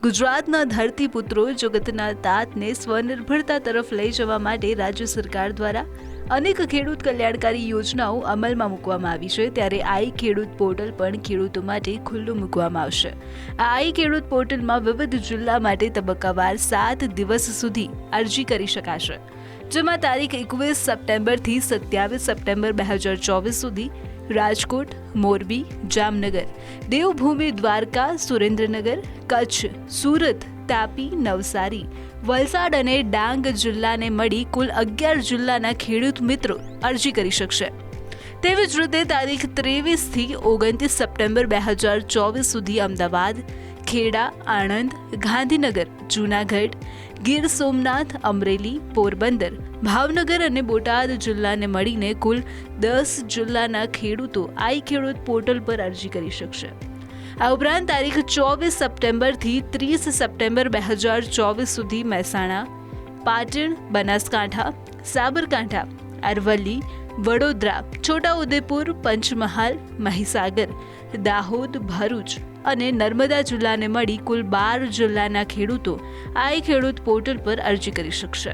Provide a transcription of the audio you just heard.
ગુજરાતના ધરતીપુત્રો જગતના તાતને સ્વનિર્ભરતા તરફ લઈ જવા માટે રાજ્ય સરકાર દ્વારા અનેક ખેડૂત કલ્યાણકારી યોજનાઓ અમલમાં મૂકવામાં આવી છે, ત્યારે આઈ ખેડૂત પોર્ટલ પણ ખેડૂતો માટે ખુલ્લું મૂકવામાં આવશે. આ આઈ ખેડૂત પોર્ટલમાં વિવિધ જિલ્લા માટે તબક્કાવાર 7 દિવસ સુધી અરજી કરી શકાશે, જેમાં તારીખ 21 સપ્ટેમ્બરથી 27 સપ્ટેમ્બર 2024 સુધી રાજકોટ, મોરબી, જામનગર, દેવભૂમિ દ્વારકા, સુરેન્દ્રનગર, કચ્છ, સુરત, તાપી, નવસારી, વલસાડ અને ડાંગ જિલ્લાને મળી કુલ 11 જિલ્લાના ખેડૂત મિત્રો અરજી કરી શકશે. તેવી જ રીતે તારીખ 23 થી 29 સપ્ટેમ્બર 2024 સુધી અમદાવાદ, ખેડા, આણંદ, ગાંધીનગર, જૂનાગઢ, ગીર સોમનાથ, અમરેલી, પોરબંદર, ભાવનગર અને બોટાદ જિલ્લાને મળીને કુલ 10 જિલ્લાના ખેડૂતો આઈ ખેડૂત પોર્ટલ પર અરજી કરી શકશે. આ ઉપરાંત તારીખ 24 સપ્ટેમ્બરથી 30 સપ્ટેમ્બર 2024 સુધી મહેસાણા, પાટણ, બનાસકાંઠા, સાબરકાંઠા, અરવલ્લી, વડોદરા, છોટાઉદેપુર, પંચમહાલ, મહીસાગર, દાહોદ, ભરૂચ અને નર્મદા જિલ્લાને મળી કુલ 12 જિલ્લાના ખેડૂતો આઈ ખેડૂત પોર્ટલ પર અરજી કરી શકશે.